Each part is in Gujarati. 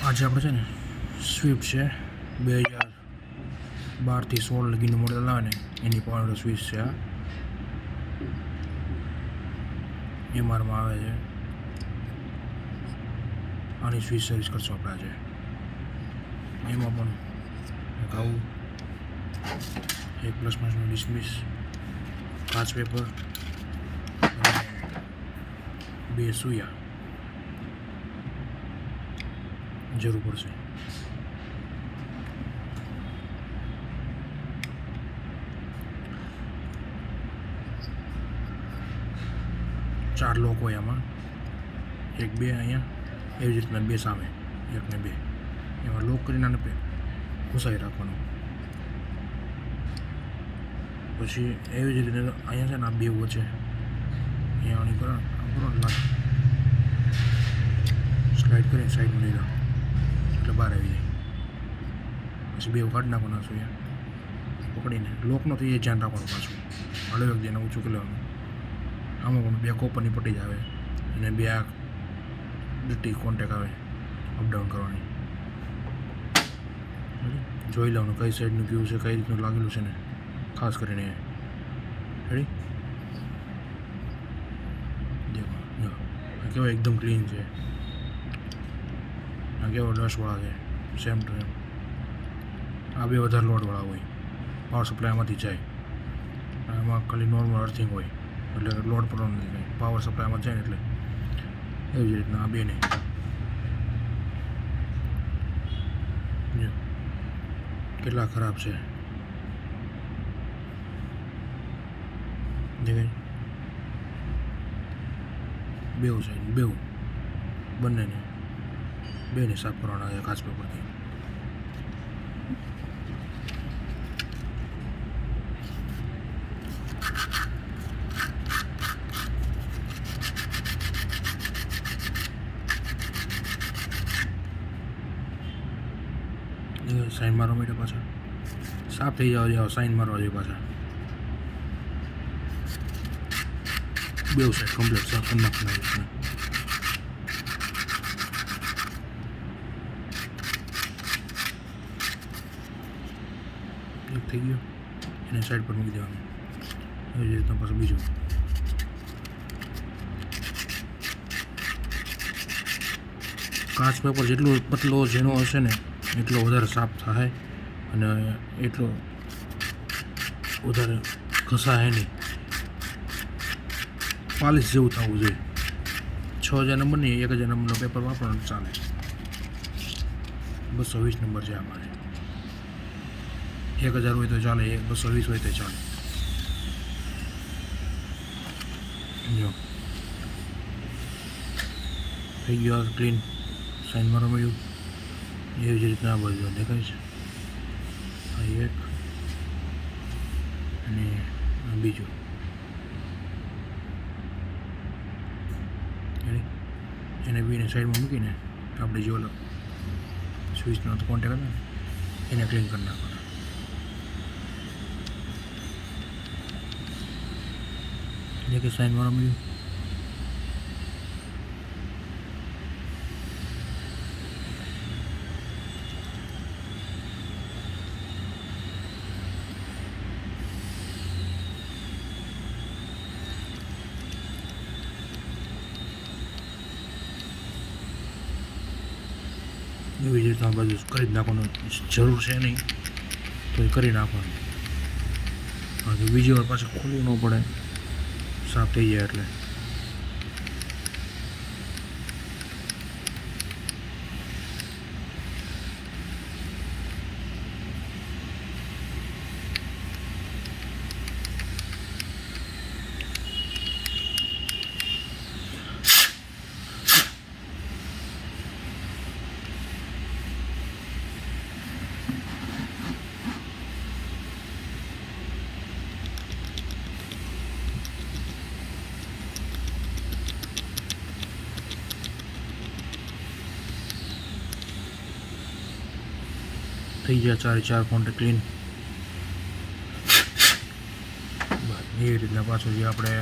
આજે આપણે છે ને સ્વિફ્ટ છે 2012થી 16 લગીનું મોડેલ આવે ને એની પણ સ્વિફ્ટ છે. આ એમઆરમાં આવે છે. આની સ્વિફ્ટ સર્વિસ કરશો આપણે આજે. એમાં પણ એક આવું એક પ્લસ માઇનસનું ડિસ્મિસ, કાચ પેપર અને 2 સુયા જરૂર પડશે. ચાર લોક હોય આમાં, 1 2 અહીંયા, એવી જ રીતના 2 સામે, 1 ને 2 એમાં લોક કરીને આને ઘુસાવી રાખવાનું. પછી એવી જ રીતે અહીંયા છે ને આ 2 વચ્ચે અહીંયા આની કરો સ્લાઇડ કરીને સાઈડમાં લઈ લો એટલે બહાર આવી જાય. પછી 2 કાઢી નાખવાના છું અહીંયા પકડીને. લોક નથી એ ધ્યાન રાખવાનું પાછું. હળવે વખતે એને ઊંચું કરી લેવાનું. આમાં પણ 2 કોપરની પટ્ટી જ આવે અને 2 આ ડટી કોન્ટેક આવે અપડાઉન કરવાની. જોઈ લેવાનું કઈ સાઈડનું ક્યુ છે, કઈ રીતનું લાગેલું છે ને, ખાસ કરીને. રેડી? દેખો જો આ કેવો એકદમ ક્લીન છે. આ કેવો ડસ્ટવાળા છે, સેમ ટુ એમ. આ 2 વધારે લોડવાળા હોય, પાવર સપ્લાય આમાંથી જાય. આમાં ખાલી નોર્મલ અર્થિંગ હોય એટલે લોડ પડવાનો નથી કંઈ. પાવર સપ્લાયમાં જાય ને એટલે એવી જ રીતના આ 2 ને જો કેટલા ખરાબ છે. દેખાય 2 સાઈડ 2 બંનેને સાફ કરવાના છે કાચ પેપરથી. સાઈન મારવા માટે પાછા સાફ થઈ જવા જાવ. સાઈન મારવા જોઈએ પાછા 2 સાઈડ કમ્પ્લીટ સાફ કરી નાખવાના. એક થઈ ગયો એને સાઈડ પર મૂકી દેવાનું. એવી રીતના પાછું બીજું. કાચ પેપર જેટલો પતલો ઝીણો હશે ને એટલો વધારે સાફ થાય અને એટલો વધારે ઘસાય નહીં. પાલિશ જેવું થવું જોઈએ. 6000 નંબરની 1000 નંબરનો પેપર વાપરવાનું ચાલે. 220 નંબર છે અમારે. 1000 હોય તો ચાલે, 220 હોય તો ચાલે. જો થઈ ગયો ક્લીન. સાઈન મારવા મળ્યું. એવી જ રીતના આ બધું દેખાય છે. આ એક અને આ બીજું. એને બીને સાઈડમાં મૂકીને આપણે જે ઓલો સ્વિચનો કોન્ટેક હતો ને એને ક્લીન કરી નાખવાનો. જે કે સાઈન મારવા મળ્યું. એવી જ રીતના બધું કરી જ નાખવાનું. જરૂર છે નહીં તો એ કરી નાખવાનું. કારણ કે બીજી વાર પાછું ખોલવું ન પડે, સાફ થઈ જાય એટલે. થઈ ગયા 4 કોન્ટેક ક્લીન. એવી રીતના પાછું જે આપણે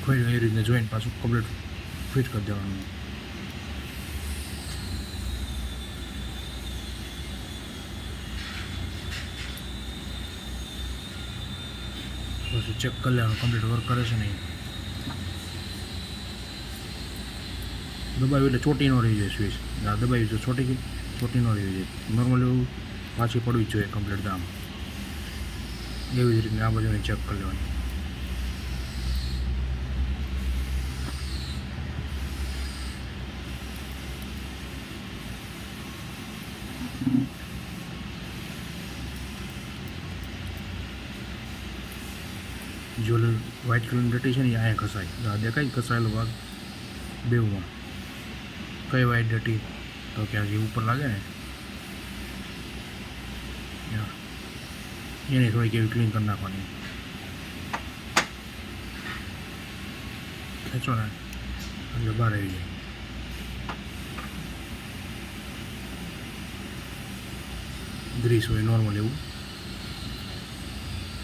ખોલ્યું એ રીતના જોઈને પાછું કમ્પ્લીટ ફિટ કરી દેવાનું. પછી ચેક કરી લેવાનું કમ્પ્લીટ વર્ક કરે છે નહીં. દબાવ્યું એટલે ચોટી ન રહી જાય સ્વિચ. આ દબાવ્યું તો ચોટી ગઈ, ચોટી ન રહી જાય. નોર્મલી એવું પાછી પડવી જ જોઈએ કમ્પ્લીટ દામ. એવી જ રીતે આ બાજુને ચેક કરી લેવાની. જો વ્હાઇટ કલરની ડટી છે ને એ અહીંયા ઘસાય. આ દેખાય ઘસાયેલો ભાગ બેઉમાં. કઈ વ્હાઇટ ડટી તો ક્યાં જે ઉપર લાગે ને એને થોડીક એવી ક્લીન કરી નાખવાની. ખેંચો ને એટલે બહાર આવી જાય. ગ્રીસ હોય નોર્મલ એવું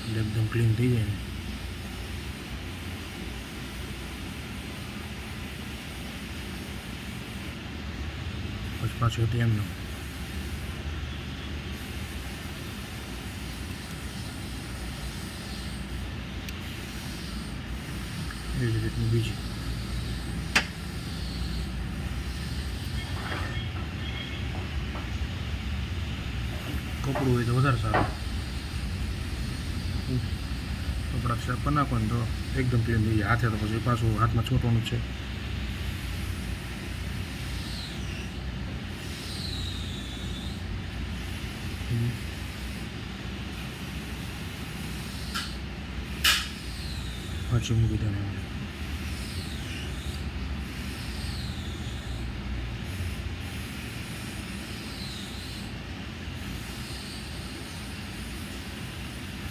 એટલે એકદમ ક્લીન થઈ જાય ને. પછી પાછું હતું એમનું. એવી જ રીતનું બીજી. કપડું હોય તો વધારે સારું. કપડા સાફ કરી નાખો ને તો એકદમ ક્લીન થઈ જાય. હાથે તો પછી પાછું હાથમાં છોટવાનું છે. પાછું મૂકી દેવાનું.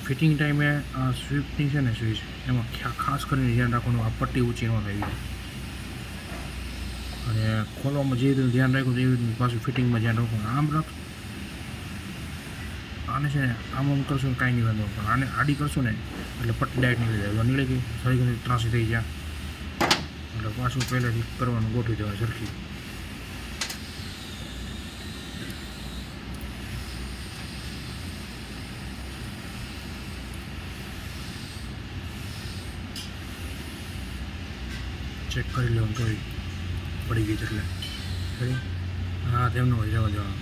ફિટિંગ ટાઈમે આ સ્વિફ્ટની છે ને સ્વિચ એમાં ખાસ કરીને ધ્યાન રાખવાનું આ પટ્ટી ઊંચી ન થઈ જાય. અને ખોલવામાં જે રીતે ધ્યાન રાખ્યું એવી રીતે પાછું ફિટિંગમાં ધ્યાન રાખવાનું. આમ રાખ આને છે ને આમ કરશો ને કાંઈ નહીં વાંધો, પણ આને આડી કરશો ને એટલે પટ્ટી ડાયરેક્ટ નીકળી જાય. નીકળી ગઈ સરી ત્રાસી થઈ ગયા એટલે પાછું પહેલેથી કરવાનું ગોઠવી દેવાય સરખી. ચેક કરી લેવાનું તો પડી ગઈ એટલે ખરી. હા તેમનો હોય જવા દેવાનું.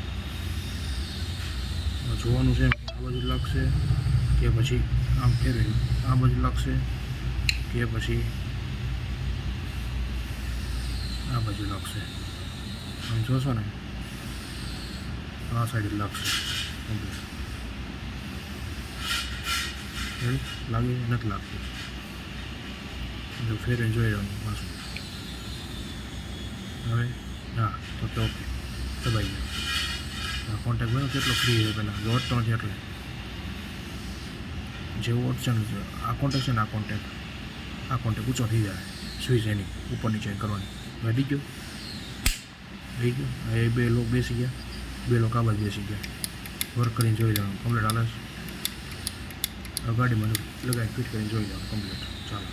જોવાનું છે આ બાજુ લાગશે કે પછી આમ ફેરવી આ બાજુ લાગશે કે પછી આ બાજુ લાગશે. આમ જોશો ને આ સાઈડ લાગશે કમ્પ્લીટ. લાગી નથી લાગતું એટલે ફેરવીને જોઈ લેવાનું પાછું. હવે હા તો ઓકે દબાઈ ગયો. કોન્ટેક્ટ બનો કેટલો ફ્રી છે પહેલાં દોડતો નથી એટલે જેવું ઓપ્શન છે આ કોન્ટેક્ટ છે ને આ કોન્ટેક્ટ ઊંચો થઈ જાય સ્વિચ એની ઉપર નીચે કરવાની. વધી ગયો થઈ ગયો. એ બે લોક બેસી ગયા, બે લોક આ બાજુ બેસી ગયા. વર્ક કરીને જોઈ લેવાનું કમ્પ્લીટ હાલે છે. ગાડીમાં લગાવી ફિટ કરીને જોઈ લેવાનું કમ્પ્લીટ. ચાલો.